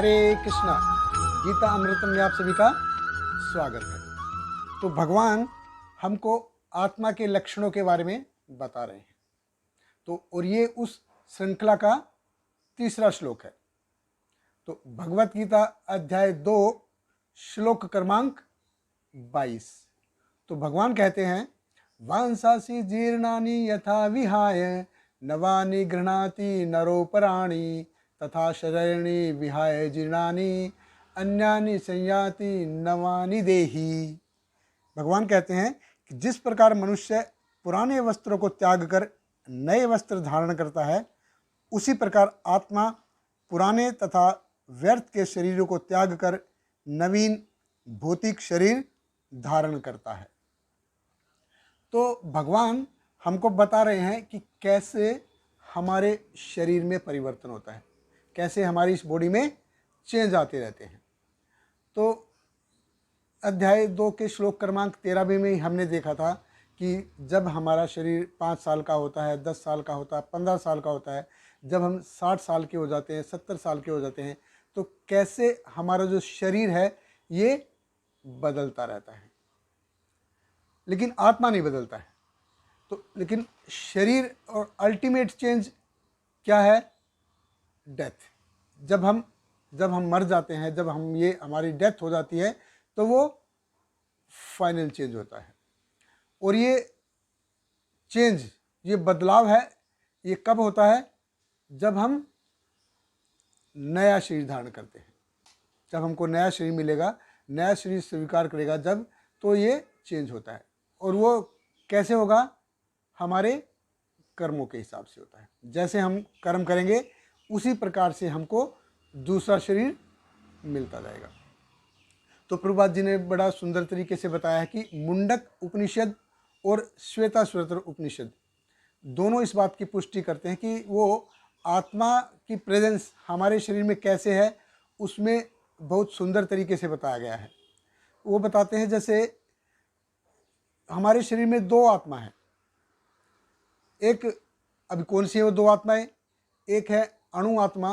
हरे कृष्णा। गीता अमृतम में आप सभी का स्वागत है। तो भगवान हमको आत्मा के लक्षणों के बारे में बता रहे हैं। तो और ये उस श्रृंखला का तीसरा श्लोक है। तो भगवत गीता अध्याय 2 श्लोक क्रमांक 22। तो भगवान कहते हैं, वांसासी जीर्णानि यथा विहाय नवानि गृह्णाति नरोपराणि तथा शरीराणि विहाय जीर्णानि अन्यानि संयाति नवानि देहि। भगवान कहते हैं कि जिस प्रकार मनुष्य पुराने वस्त्रों को त्याग कर नए वस्त्र धारण करता है, उसी प्रकार आत्मा पुराने तथा व्यर्थ के शरीरों को त्याग कर नवीन भौतिक शरीर धारण करता है। तो भगवान हमको बता रहे हैं कि कैसे हमारे शरीर में परिवर्तन होता है, कैसे हमारी इस बॉडी में चेंज आते रहते हैं। तो अध्याय 2 के श्लोक क्रमांक 13 में हमने देखा था कि जब हमारा शरीर 5 साल का होता है, 10 साल का होता है, 15 साल का होता है, जब हम 60 साल के हो जाते हैं, 70 साल के हो जाते हैं, तो कैसे हमारा जो शरीर है ये बदलता रहता है, लेकिन आत्मा नहीं बदलता है। तो लेकिन शरीर और अल्टीमेट चेंज क्या है? डेथ। जब हम मर जाते हैं, जब हम ये हमारी डेथ हो जाती है, तो वो फाइनल चेंज होता है। और ये चेंज, ये बदलाव है, ये कब होता है? जब हम नया शरीर धारण करते हैं, जब हमको नया शरीर मिलेगा, नया शरीर स्वीकार करेगा जब, तो ये चेंज होता है। और वो कैसे होगा? हमारे कर्मों के हिसाब से होता है। जैसे हम कर्म करेंगे उसी प्रकार से हमको दूसरा शरीर मिलता जाएगा। तो प्रभुपाद जी ने बड़ा सुंदर तरीके से बताया है कि मुंडक उपनिषद और श्वेताश्वतर उपनिषद दोनों इस बात की पुष्टि करते हैं कि वो आत्मा की प्रेजेंस हमारे शरीर में कैसे है, उसमें बहुत सुंदर तरीके से बताया गया है। वो बताते हैं जैसे हमारे शरीर में 2 आत्मा है। एक, अभी कौन सी है वो 2 आत्माएं? एक है अणु आत्मा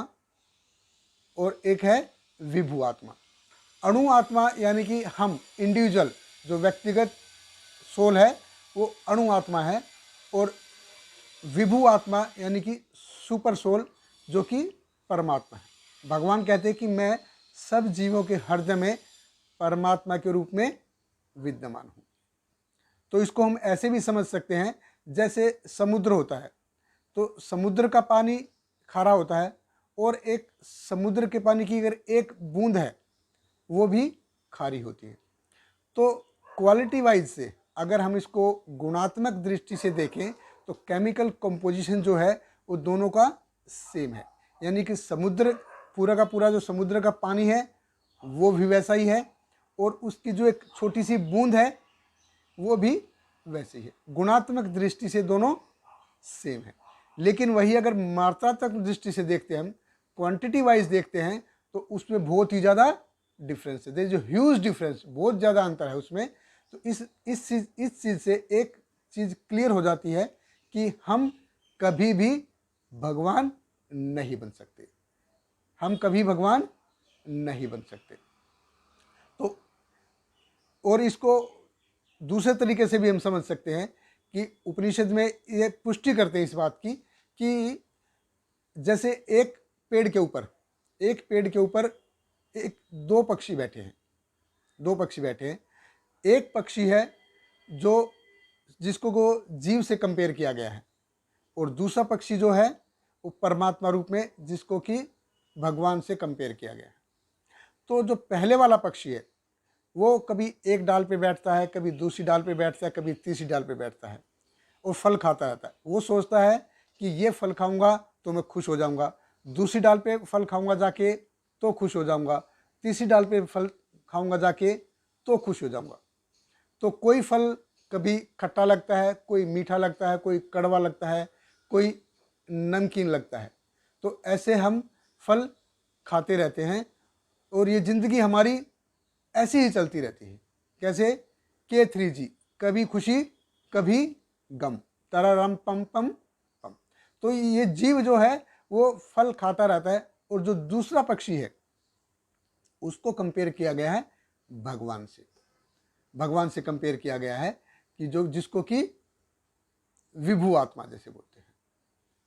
और एक है विभु आत्मा। अणु आत्मा यानी कि हम इंडिविजुअल, जो व्यक्तिगत सोल है वो अणु आत्मा है, और विभु आत्मा यानी कि सुपर सोल जो कि परमात्मा है। भगवान कहते हैं कि मैं सब जीवों के हृदय में परमात्मा के रूप में विद्यमान हूँ। तो इसको हम ऐसे भी समझ सकते हैं जैसे समुद्र होता है, तो समुद्र का पानी खारा होता है, और एक समुद्र के पानी की अगर एक बूंद है वो भी खारी होती है। तो क्वालिटी वाइज से अगर हम इसको गुणात्मक दृष्टि से देखें तो केमिकल कंपोजिशन जो है वो दोनों का सेम है। यानी कि समुद्र, पूरा का पूरा जो समुद्र का पानी है वो भी वैसा ही है, और उसकी जो एक छोटी सी बूंद है वो भी वैसे ही है। गुणात्मक दृष्टि से दोनों सेम है। लेकिन वही अगर मात्रात्मक दृष्टि से देखते हैं, हम क्वांटिटी वाइज देखते हैं, तो उसमें बहुत ही ज़्यादा डिफरेंस है। There is a huge difference, बहुत ज़्यादा अंतर है उसमें। तो इस चीज़ से एक चीज़ क्लियर हो जाती है कि हम कभी भी भगवान नहीं बन सकते, हम कभी भगवान नहीं बन सकते। तो और इसको दूसरे तरीके से भी हम समझ सकते हैं कि उपनिषद में ये पुष्टि करते हैं इस बात की कि जैसे एक पेड़ के ऊपर एक 2 पक्षी बैठे हैं, 2 पक्षी बैठे हैं। एक पक्षी है जो जिसको को जीव से कंपेयर किया गया है, और दूसरा पक्षी जो है वो परमात्मा रूप में जिसको कि भगवान से कंपेयर किया गया है। तो जो पहले वाला पक्षी है वो कभी एक डाल पे बैठता है, कभी दूसरी डाल पे बैठता है, कभी तीसरी डाल पे बैठता है, और फल खाता रहता है। वो सोचता है कि ये फल खाऊंगा तो मैं खुश हो जाऊंगा, दूसरी डाल पे फल खाऊंगा जाके तो खुश हो जाऊंगा, तीसरी डाल पे फल खाऊंगा जाके तो खुश हो जाऊंगा। तो कोई फल कभी खट्टा लगता है, कोई मीठा लगता है, कोई कड़वा लगता है, कोई नमकीन लगता है। तो ऐसे हम फल खाते रहते हैं, और ये ज़िंदगी हमारी ऐसी ही चलती रहती है। कैसे? K3G, कभी खुशी कभी गम, तररम पम पम पम। तो ये जीव जो है वो फल खाता रहता है, और जो दूसरा पक्षी है उसको कंपेयर किया गया है भगवान से। भगवान से कंपेयर किया गया है कि जो जिसको कि विभु आत्मा जैसे बोलते हैं।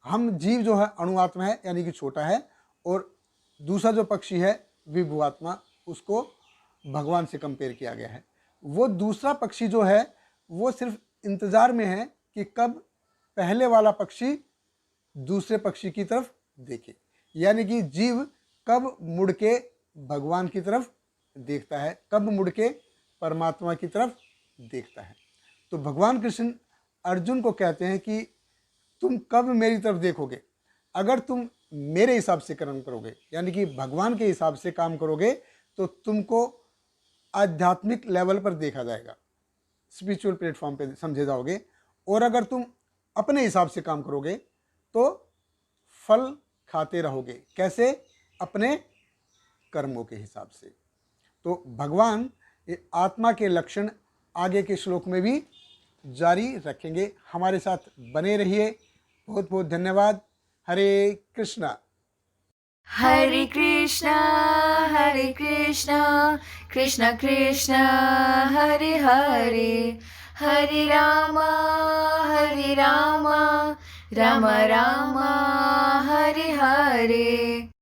हम जीव जो है अणु आत्मा है, यानी कि छोटा है, और दूसरा जो पक्षी है विभु आत्मा, उसको भगवान से कंपेयर किया गया है। वो दूसरा पक्षी जो है वो सिर्फ इंतजार में है कि कब पहले वाला पक्षी दूसरे पक्षी की तरफ देखे, यानी कि जीव कब मुड़ के भगवान की तरफ देखता है, कब मुड़ के परमात्मा की तरफ देखता है। तो भगवान कृष्ण अर्जुन को कहते हैं कि तुम कब मेरी तरफ देखोगे? अगर तुम मेरे हिसाब से कर्म करोगे, यानी कि भगवान के हिसाब से काम करोगे, तो तुमको आध्यात्मिक लेवल पर देखा जाएगा, स्पिरिचुअल प्लेटफॉर्म पे समझे जाओगे। और अगर तुम अपने हिसाब से काम करोगे तो फल खाते रहोगे। कैसे? अपने कर्मों के हिसाब से। तो भगवान ये आत्मा के लक्षण आगे के श्लोक में भी जारी रखेंगे। हमारे साथ बने रहिए। बहुत बहुत धन्यवाद। हरे कृष्णा। हरे कृष्णा कृष्ण कृष्ण हरे हरे, हरे राम राम राम हरे हरे।